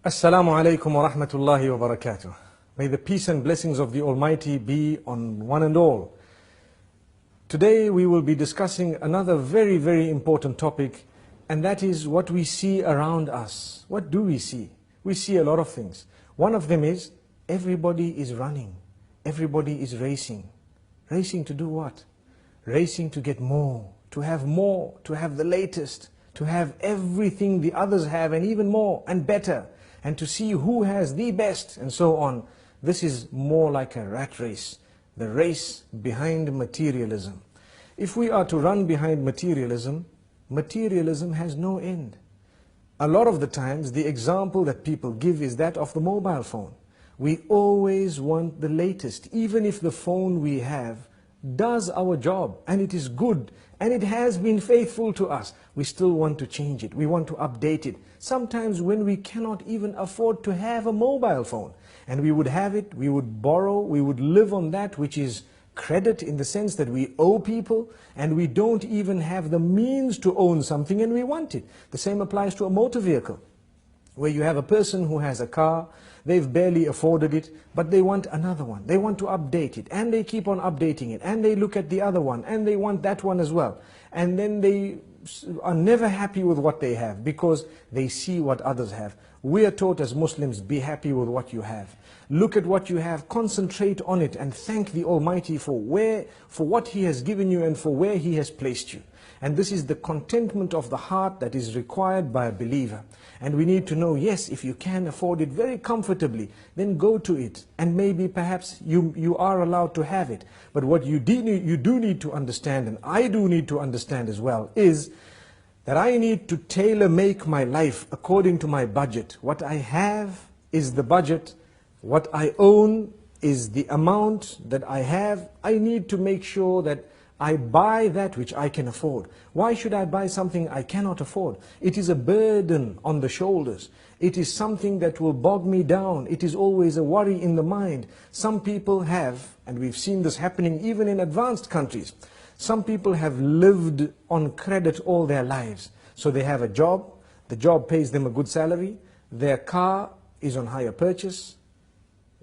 Assalamu alaikum wa rahmatullahi wa barakatuh. May the peace and blessings of the Almighty be on one and all. Today we will be discussing another very, very important topic, and that is what we see around us. What do we see? We see a lot of things. One of them is everybody is running. Everybody is racing. Racing to do what? Racing to get more, to have the latest, to have everything the others have and even more and better, and to see who has the best and so on. This is more like a rat race, the race behind materialism. If we are to run behind materialism, materialism has no end. A lot of the times the example that people give is that of the mobile phone. We always want the latest, even if the phone we have does our job and it is good and it has been faithful to us. We still want to change it. We want to update it. Sometimes when we cannot even afford to have a mobile phone, and we would have it, we would borrow, we would live on that which is credit, in the sense that we owe people and we don't even have the means to own something and we want it. The same applies to a motor vehicle, where you have a person who has a car, they've barely afforded it, but they want another one. They want to update it, and they keep on updating it, and they look at the other one, and they want that one as well. And then they are never happy with what they have, because they see what others have. We are taught as Muslims, be happy with what you have. Look at what you have, concentrate on it, and thank the Almighty for what He has given you and for where He has placed you. And this is the contentment of the heart that is required by a believer. And we need to know, yes, if you can afford it very comfortably, then go to it. And maybe perhaps you are allowed to have it. But what you do need to understand, and I do need to understand as well, is that I need to tailor-make my life according to my budget. What I have is the budget. What I own is the amount that I have. I need to make sure that I buy that which I can afford. Why should I buy something I cannot afford? It is a burden on the shoulders. It is something that will bog me down. It is always a worry in the mind. Some people have, and we've seen this happening even in advanced countries, some people have lived on credit all their lives. So they have a job, the job pays them a good salary, their car is on hire purchase,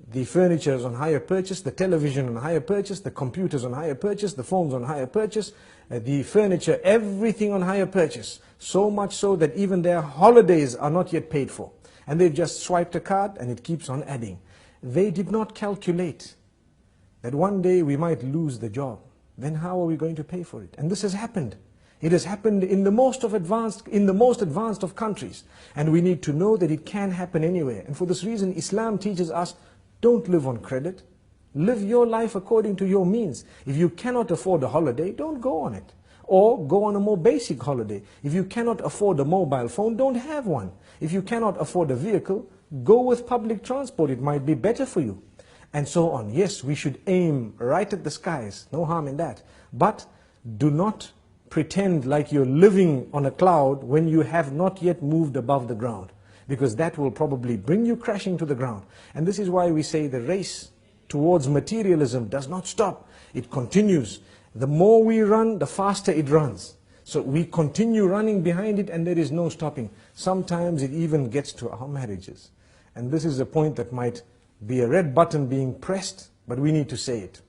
the furniture is on hire purchase, the television on hire purchase, the computers on hire purchase, the phones on hire purchase, the furniture, everything on hire purchase. So much so that even their holidays are not yet paid for. And they've just swiped a card and it keeps on adding. They did not calculate that one day we might lose the job. Then how are we going to pay for it? And this has happened. It has happened in the most advanced of countries. And we need to know that it can happen anywhere. And for this reason, Islam teaches us, don't live on credit. Live your life according to your means. If you cannot afford a holiday, don't go on it. Or go on a more basic holiday. If you cannot afford a mobile phone, don't have one. If you cannot afford a vehicle, go with public transport. It might be better for you. And so on. Yes, we should aim right at the skies. No harm in that. But do not pretend like you're living on a cloud when you have not yet moved above the ground. Because that will probably bring you crashing to the ground. And this is why we say the race towards materialism does not stop. It continues. The more we run, the faster it runs. So we continue running behind it and there is no stopping. Sometimes it even gets to our marriages. And this is a point that might be a red button being pressed, but we need to say it.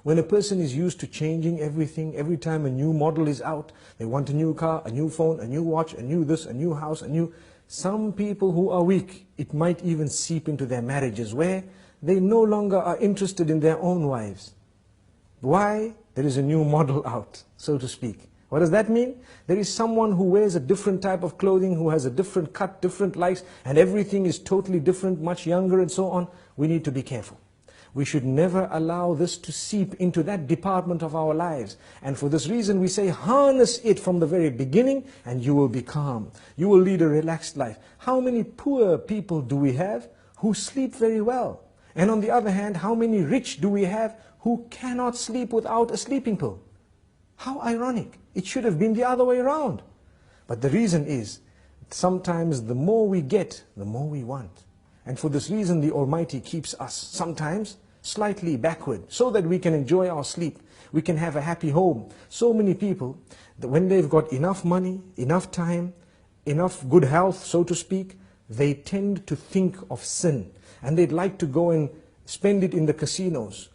When a person is used to changing everything, every time a new model is out, they want a new car, a new phone, a new watch, a new this, a new house, a new... Some people who are weak, it might even seep into their marriages where they no longer are interested in their own wives. Why? There is a new model out, so to speak. What does that mean? There is someone who wears a different type of clothing, who has a different cut, different likes, and everything is totally different, much younger and so on. We need to be careful. We should never allow this to seep into that department of our lives. And for this reason we say, harness it from the very beginning and you will be calm. You will lead a relaxed life. How many poor people do we have who sleep very well? And on the other hand, how many rich do we have who cannot sleep without a sleeping pill? How ironic. It should have been the other way around. But the reason is, sometimes the more we get, the more we want. And for this reason, the Almighty keeps us sometimes slightly backward, so that we can enjoy our sleep. We can have a happy home. So many people, that when they've got enough money, enough time, enough good health, so to speak, they tend to think of sin. And they'd like to go and spend it in the casinos,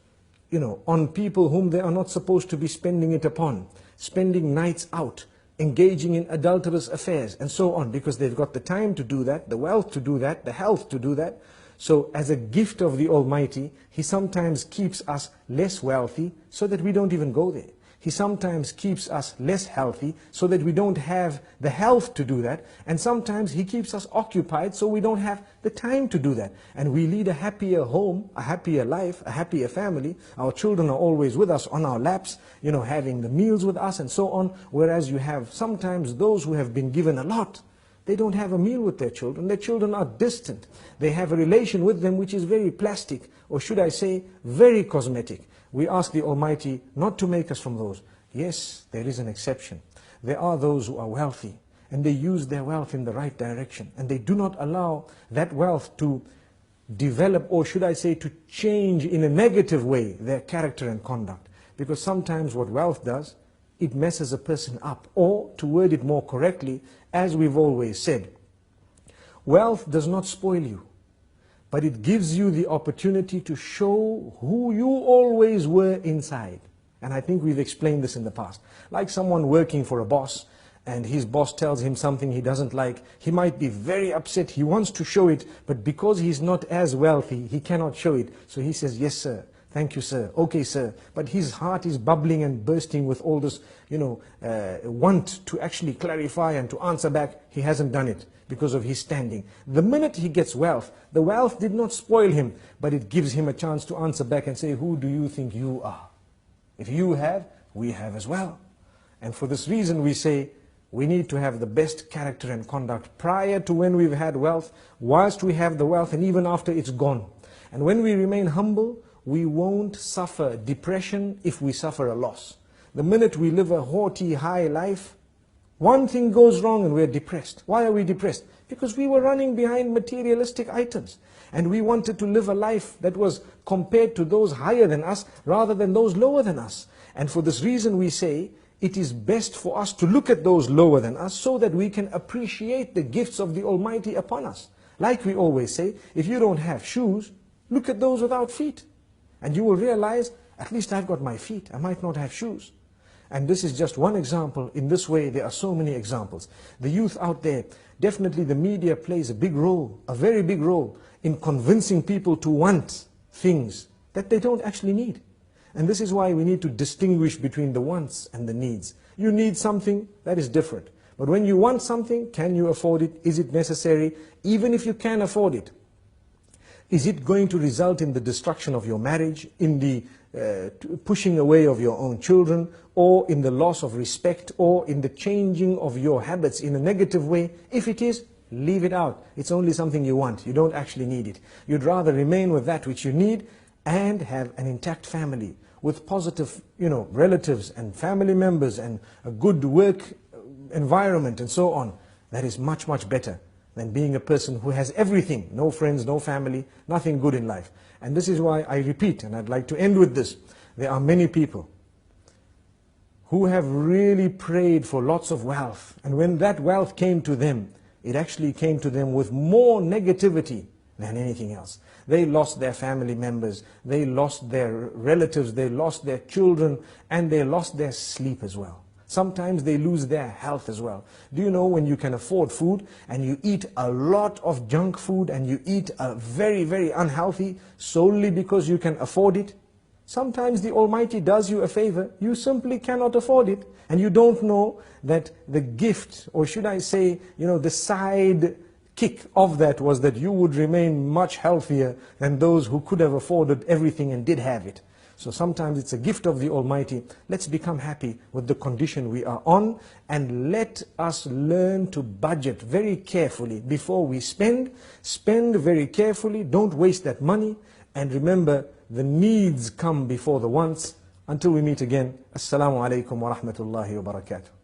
on people whom they are not supposed to be spending it upon, spending nights out, engaging in adulterous affairs, and so on, because they've got the time to do that, the wealth to do that, the health to do that. So as a gift of the Almighty, He sometimes keeps us less wealthy so that we don't even go there. He sometimes keeps us less healthy so that we don't have the health to do that. And sometimes He keeps us occupied so we don't have the time to do that. And we lead a happier home, a happier life, a happier family. Our children are always with us on our laps, having the meals with us and so on. Whereas you have sometimes those who have been given a lot, they don't have a meal with their children. Their children are distant. They have a relation with them which is very plastic, or should I say, very cosmetic. We ask the Almighty not to make us from those. Yes, there is an exception. There are those who are wealthy, and they use their wealth in the right direction, and they do not allow that wealth to develop, or should I say, to change in a negative way their character and conduct. Because sometimes what wealth does, it messes a person up. Or, to word it more correctly, as we've always said, wealth does not spoil you, but it gives you the opportunity to show who you always were inside. And I think we've explained this in the past. Like someone working for a boss, and his boss tells him something he doesn't like, he might be very upset, he wants to show it, but because he's not as wealthy, he cannot show it. So he says, yes sir, thank you sir, okay sir. But his heart is bubbling and bursting with all this, want to actually clarify and to answer back. He hasn't done it because of his standing. The minute he gets wealth, the wealth did not spoil him, but it gives him a chance to answer back and say, who do you think you are? If you have, we have as well. And for this reason we say, we need to have the best character and conduct prior to when we've had wealth, whilst we have the wealth, and even after it's gone. And when we remain humble, we won't suffer depression if we suffer a loss. The minute we live a haughty, high life, one thing goes wrong and we're depressed. Why are we depressed? Because we were running behind materialistic items. And we wanted to live a life that was compared to those higher than us, rather than those lower than us. And for this reason we say, it is best for us to look at those lower than us, so that we can appreciate the gifts of the Almighty upon us. Like we always say, if you don't have shoes, look at those without feet. And you will realize, at least I've got my feet, I might not have shoes. And this is just one example. In this way, there are so many examples. The youth out there, definitely the media plays a big role, a very big role, in convincing people to want things that they don't actually need. And this is why we need to distinguish between the wants and the needs. You need something, that is different. But when you want something, can you afford it? Is it necessary? Even if you can afford it, is it going to result in the destruction of your marriage, in the pushing away of your own children, or in the loss of respect, or in the changing of your habits in a negative way? If it is, leave it out. It's only something you want. You don't actually need it. You'd rather remain with that which you need and have an intact family with positive, relatives and family members and a good work environment and so on. That is much, much better than being a person who has everything, no friends, no family, nothing good in life. And this is why I repeat, and I'd like to end with this, there are many people who have really prayed for lots of wealth, and when that wealth came to them, it actually came to them with more negativity than anything else. They lost their family members, they lost their relatives, they lost their children, and they lost their sleep as well. Sometimes they lose their health as well. Do you know, when you can afford food and you eat a lot of junk food and you eat a very, very unhealthy solely because you can afford it? Sometimes the Almighty does you a favor, you simply cannot afford it, and you don't know that the gift, or should I say, the side kick of that was that you would remain much healthier than those who could have afforded everything and did have it. So sometimes it's a gift of the Almighty. Let's become happy with the condition we are on, and let us learn to budget very carefully before we spend. Spend very carefully, don't waste that money, and remember, the needs come before the wants. Until we meet again, Assalamu alaikum wa rahmatullahi wa barakatuh.